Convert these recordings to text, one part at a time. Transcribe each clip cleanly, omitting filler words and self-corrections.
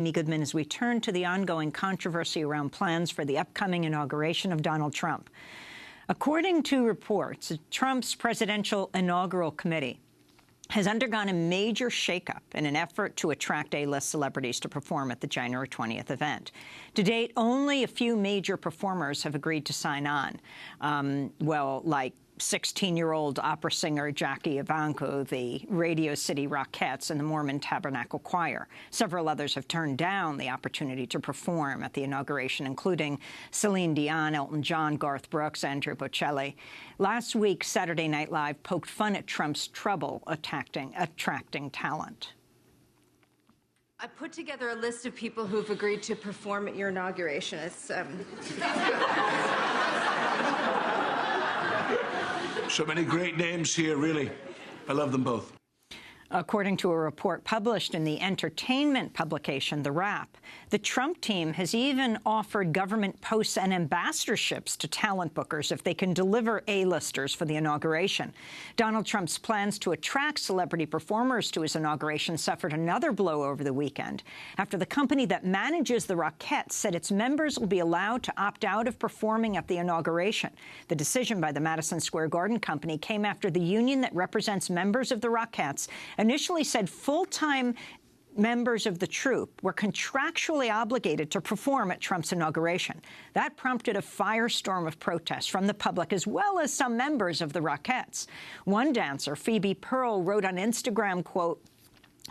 Amy Goodman, as we turn to the ongoing controversy around plans for the upcoming inauguration of Donald Trump. According to reports, Trump's presidential inaugural committee has undergone a major shakeup in an effort to attract A-list celebrities to perform at the January 20th event. To date, only a few major performers have agreed to sign on, like 16-year-old opera singer Jackie Evancho, the Radio City Rockettes, and the Mormon Tabernacle Choir. Several others have turned down the opportunity to perform at the inauguration, including Celine Dion, Elton John, Garth Brooks, Andrea Bocelli. Last week, Saturday Night Live poked fun at Trump's trouble attracting talent. I put together a list of people who've agreed to perform at your inauguration. It's So many great names here, really. I love them both. According to a report published in the entertainment publication The Wrap, the Trump team has even offered government posts and ambassadorships to talent bookers if they can deliver A-listers for the inauguration. Donald Trump's plans to attract celebrity performers to his inauguration suffered another blow over the weekend after the company that manages the Rockette said its members will be allowed to opt out of performing at the inauguration. The decision by the Madison Square Garden company came after the union that represents members of the Rockettes initially said full-time members of the troupe were contractually obligated to perform at Trump's inauguration. That prompted a firestorm of protests from the public as well as some members of the Rockettes. One dancer, Phoebe Pearl, wrote on Instagram, quote,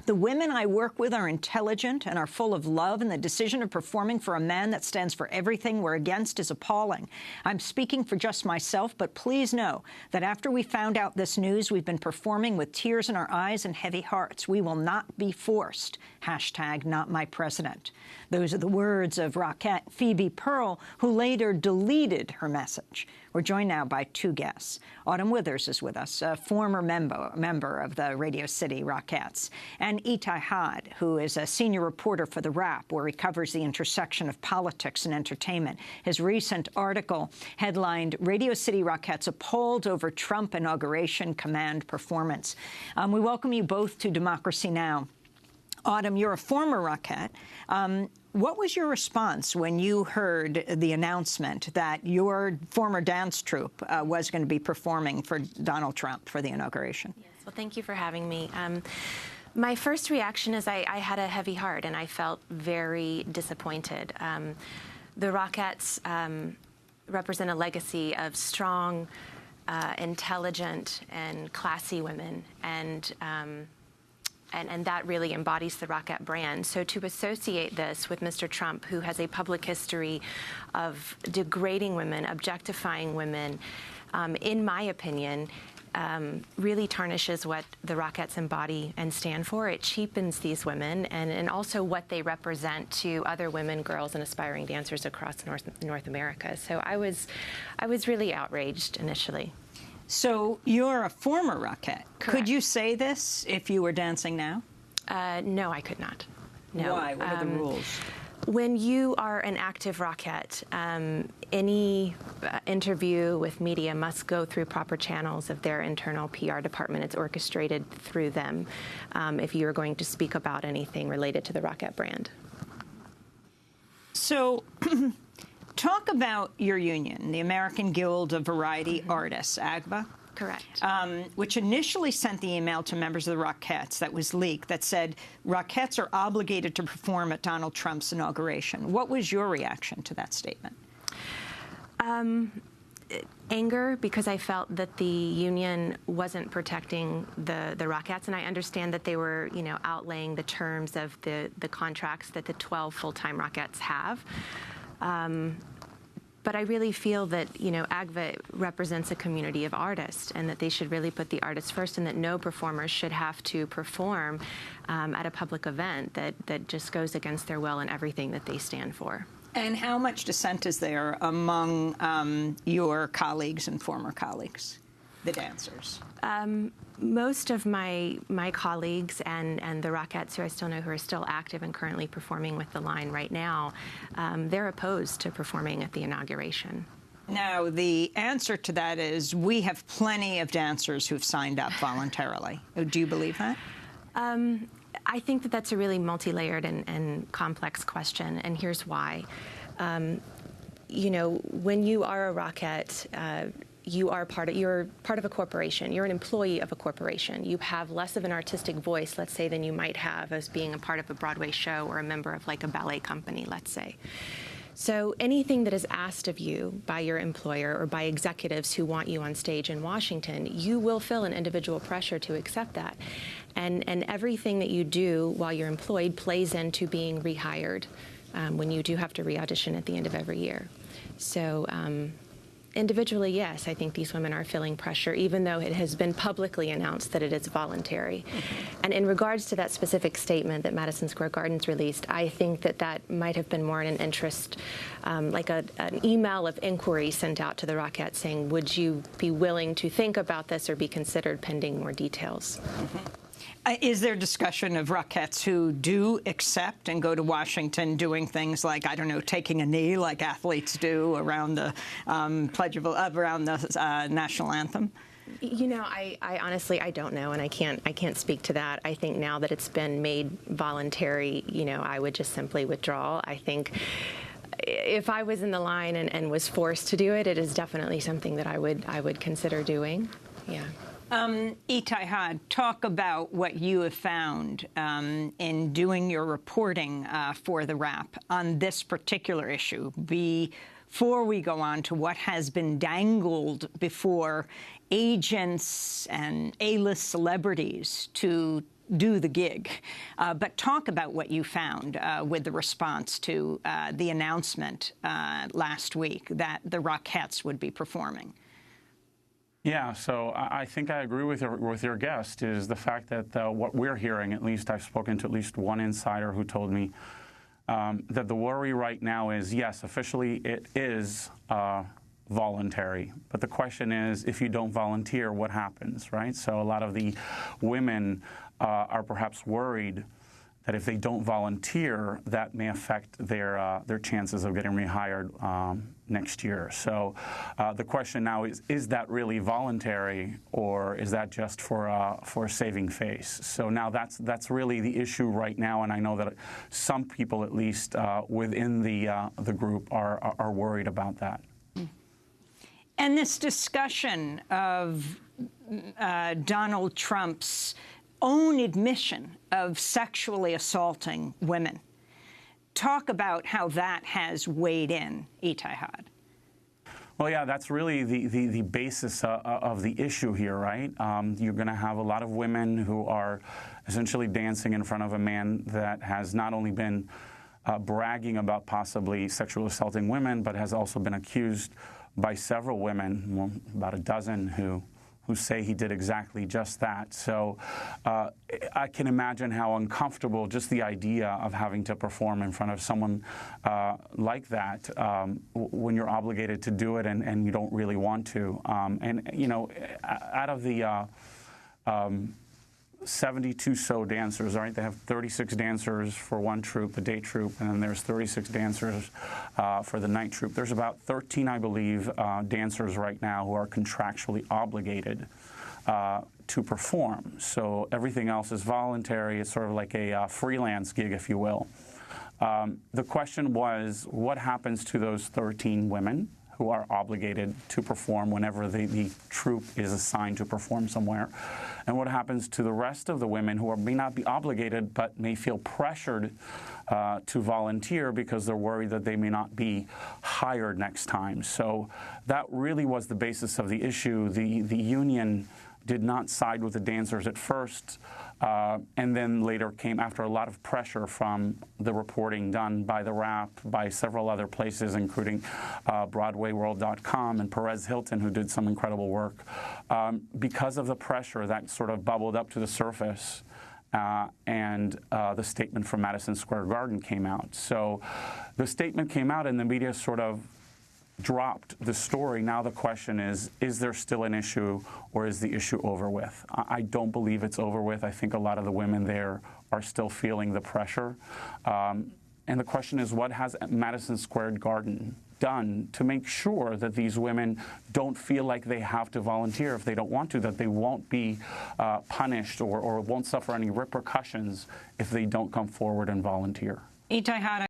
"The women I work with are intelligent and are full of love, and the decision of performing for a man that stands for everything we're against is appalling. I'm speaking for just myself, but please know that after we found out this news, we've been performing with tears in our eyes and heavy hearts. We will not be forced. Hashtag not my president." Those are the words of Rockette Phoebe Pearl, who later deleted her message. We're joined now by two guests. Autumn Withers is with us, a former member of the Radio City Rockettes, and Itai Had, who is a senior reporter for The Wrap, where he covers the intersection of politics and entertainment. His recent article headlined "Radio City Rockettes Appalled Over Trump Inauguration Command Performance." We welcome you both to Democracy Now! Autumn, you're a former Rockette. What was your response when you heard the announcement that your former dance troupe was going to be performing for Donald Trump for the inauguration? Yes, well, thank you for having me. My first reaction is I had a heavy heart, and I felt very disappointed. The Rockettes represent a legacy of strong, intelligent, and classy women, and that really embodies the Rockette brand. So to associate this with Mr. Trump, who has a public history of degrading women, objectifying women, in my opinion, really tarnishes what the Rockettes embody and stand for. It cheapens these women and also what they represent to other women, girls, and aspiring dancers across North America. So I was really outraged initially. So you're a former Rockette. Correct. Could you say this if you were dancing now? No, I could not. No. Why? What are the rules? When you are an active Rockette, any interview with media must go through proper channels of their internal PR department. It's orchestrated through them if you are going to speak about anything related to the Rockette brand. So talk about your union, the American Guild of Variety Artists, AGVA. Correct. Which initially sent the email to members of the Rockettes that was leaked that said Rockettes are obligated to perform at Donald Trump's inauguration. What was your reaction to that statement? Anger, because I felt that the union wasn't protecting the Rockettes, and I understand that they were, outlaying the terms of the contracts that the 12 full-time Rockettes have. But I really feel that, AGVA represents a community of artists, and that they should really put the artists first, and that no performers should have to perform at a public event that just goes against their will and everything that they stand for. And how much dissent is there among your colleagues and former colleagues, the dancers? Most of my colleagues and the Rockettes, who I still know who are still active and currently performing with the line right now, they're opposed to performing at the inauguration. Now, the answer to that is we have plenty of dancers who've signed up voluntarily. Do you believe that? I think that that's a really multi-layered and complex question, and here's why. You know, when you are a Rockette, you're part of a corporation. You're an employee of a corporation. You have less of an artistic voice, let's say, than you might have as being a part of a Broadway show or a member of like a ballet company, let's say. So anything that is asked of you by your employer or by executives who want you on stage in Washington, you will feel an individual pressure to accept that. And everything that you do while you're employed plays into being rehired when you do have to re-audition at the end of every year. So individually, yes, I think these women are feeling pressure, even though it has been publicly announced that it is voluntary. And in regards to that specific statement that Madison Square Garden's released, I think that that might have been more in an interest, like an email of inquiry sent out to the Rockette saying, would you be willing to think about this or be considered pending more details? Is there discussion of Rockettes who do accept and go to Washington doing things like, I don't know, taking a knee like athletes do around the around the national anthem? You know, I honestly, I don't know, and I can't speak to that. I think now that it's been made voluntary, you know, I would just simply withdraw. I think if I was in the line and was forced to do it, it is definitely something that I would consider doing. Yeah. Itay, talk about what you have found in doing your reporting for the Wrap on this particular issue before we go on to what has been dangled before agents and A-list celebrities to do the gig. But talk about what you found with the response to the announcement last week that the Rockettes would be performing. Yeah, so I think I agree with your guest, is the fact that what we're hearing, at least I've spoken to at least one insider who told me that the worry right now is, yes, officially it is voluntary. But the question is, if you don't volunteer, what happens, right? So a lot of the women are perhaps worried that if they don't volunteer, that may affect their chances of getting rehired next year. So the question now is that really voluntary, or is that just for saving face? So now that's really the issue right now, and I know that some people, at least within the group, are worried about that. And this discussion of Donald Trump's own admission of sexually assaulting women. Talk about how that has weighed in, Itay. Well, yeah, that's really the basis of the issue here, right? You're going to have a lot of women who are essentially dancing in front of a man that has not only been bragging about possibly sexually assaulting women, but has also been accused by several women, about a dozen, who say he did exactly just that. So I can imagine how uncomfortable just the idea of having to perform in front of someone like that when you're obligated to do it and you don't really want to. And, you know, out of the 72 so dancers, right? They have 36 dancers for one troupe, the day troupe, and then there's 36 dancers for the night troupe. There's about 13, I believe, dancers right now who are contractually obligated to perform. So everything else is voluntary. It's sort of like a freelance gig, if you will. The question was, what happens to those 13 women who are obligated to perform whenever the troupe is assigned to perform somewhere? And what happens to the rest of the women who may not be obligated but may feel pressured to volunteer because they're worried that they may not be hired next time? So that really was the basis of the issue. The union did not side with the dancers at first, and then later came after a lot of pressure from the reporting done by the Wrap, by several other places, including BroadwayWorld.com and Perez Hilton, who did some incredible work. Because of the pressure that sort of bubbled up to the surface, and the statement from Madison Square Garden came out. So the statement came out and the media sort of dropped the story. Now the question is there still an issue, or is the issue over with? I don't believe it's over with. I think a lot of the women there are still feeling the pressure. And the question is, what has Madison Square Garden done to make sure that these women don't feel like they have to volunteer if they don't want to, that they won't be punished or won't suffer any repercussions if they don't come forward and volunteer? Itai Hada,